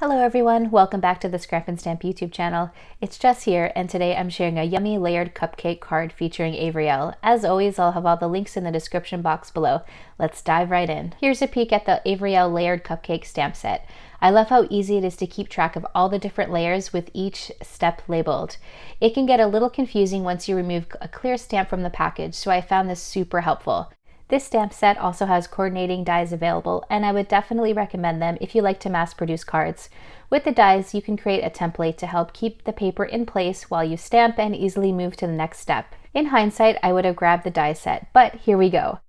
Hello everyone, welcome back to the Scrap and Stamp YouTube channel. It's Jess here, and today I'm sharing a yummy layered cupcake card featuring Avery, Elle. As always, I'll have all the links in the description box below. Let's dive right in. Here's a peek at the Avery, Elle layered cupcake stamp set. I love how easy it is to keep track of all the different layers with each step labeled. It can get a little confusing once you remove a clear stamp from the package, so I found this super helpful. This stamp set also has coordinating dies available, and I would definitely recommend them if you like to mass produce cards. With the dies, you can create a template to help keep the paper in place while you stamp and easily move to the next step. In hindsight, I would have grabbed the die set, but here we go.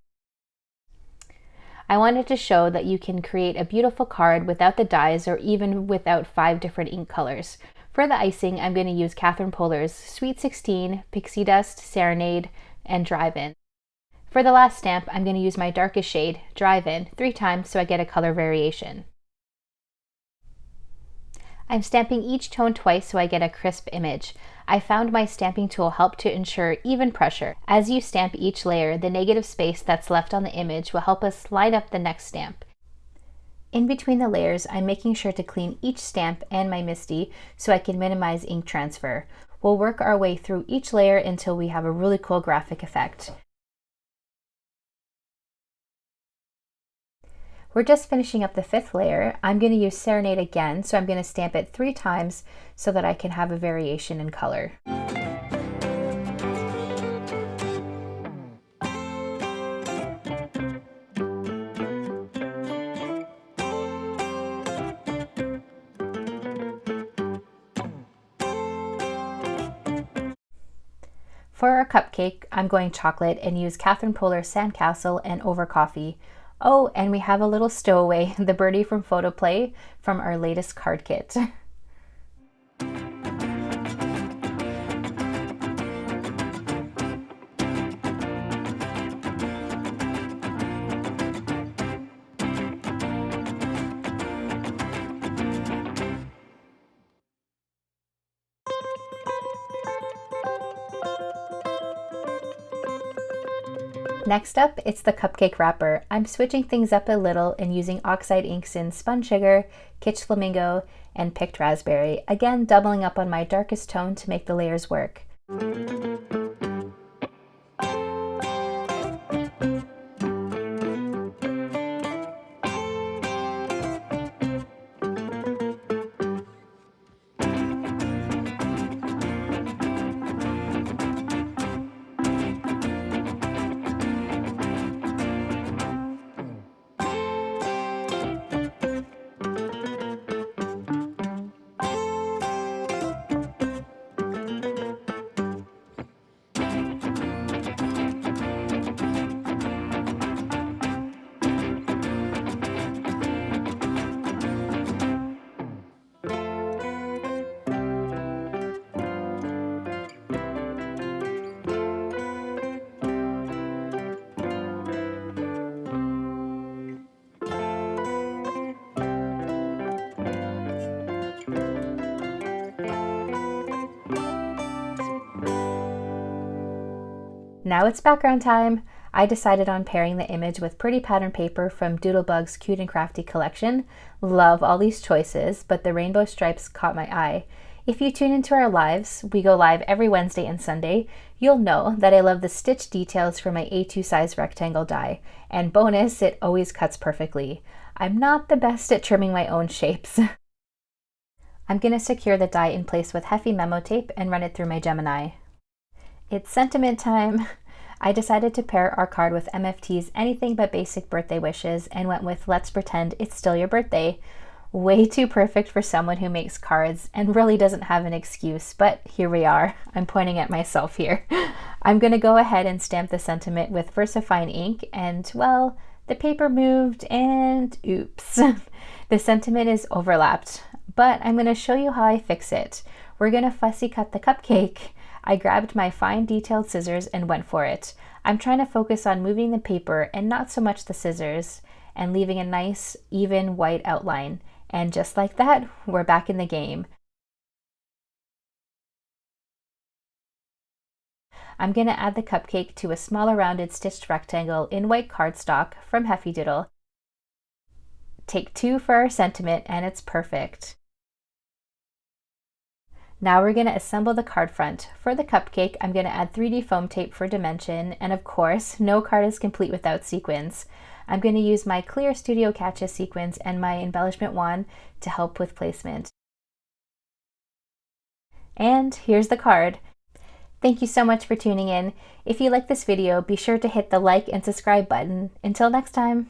I wanted to show that you can create a beautiful card without the dies or even without 5 different ink colors. For the icing, I'm going to use Catherine Poller's Sweet 16, Pixie Dust, Serenade, and Drive-In. For the last stamp, I'm going to use my darkest shade, Drive-In, 3 times so I get a color variation. I'm stamping each tone twice so I get a crisp image. I found my stamping tool helped to ensure even pressure. As you stamp each layer, the negative space that's left on the image will help us line up the next stamp. In between the layers, I'm making sure to clean each stamp and my MISTI so I can minimize ink transfer. We'll work our way through each layer until we have a really cool graphic effect. We're just finishing up the 5th layer. I'm going to use Serenade again, so I'm going to stamp it 3 times so that I can have a variation in color. For our cupcake, I'm going chocolate and use Catherine Poller's Sandcastle and Over Coffee. Oh, and we have a little stowaway, the birdie from Photo Play from our latest card kit. Next up, it's the cupcake wrapper. I'm switching things up a little and using oxide inks in Spun Sugar, Kitsch Flamingo, and Picked Raspberry, again doubling up on my darkest tone to make the layers work. Now it's background time. I decided on pairing the image with pretty pattern paper from Doodlebug's Cute and Crafty collection. Love all these choices, but the rainbow stripes caught my eye. If you tune into our lives, we go live every Wednesday and Sunday, you'll know that I love the stitch details for my A2 size rectangle die. And bonus, it always cuts perfectly. I'm not the best at trimming my own shapes. I'm going to secure the die in place with Heffy memo tape and run it through my Gemini. It's sentiment time! I decided to pair our card with MFT's Anything But Basic Birthday Wishes and went with Let's Pretend It's Still Your Birthday. Way too perfect for someone who makes cards and really doesn't have an excuse, but here we are. I'm pointing at myself here. I'm going to go ahead and stamp the sentiment with VersaFine ink and, well, the paper moved and oops. The sentiment is overlapped, but I'm going to show you how I fix it. We're going to fussy cut the cupcake. I grabbed my fine detailed scissors and went for it. I'm trying to focus on moving the paper and not so much the scissors and leaving a nice even white outline. And just like that, we're back in the game. I'm going to add the cupcake to a smaller rounded stitched rectangle in white cardstock from Heffy Doodle. Take 2 for our sentiment and it's perfect. Now we're going to assemble the card front. For the cupcake, I'm going to add 3D foam tape for dimension, and of course, no card is complete without sequins. I'm going to use my clear Studio Catches sequins and my embellishment wand to help with placement. And here's the card. Thank you so much for tuning in. If you like this video, be sure to hit the like and subscribe button. Until next time.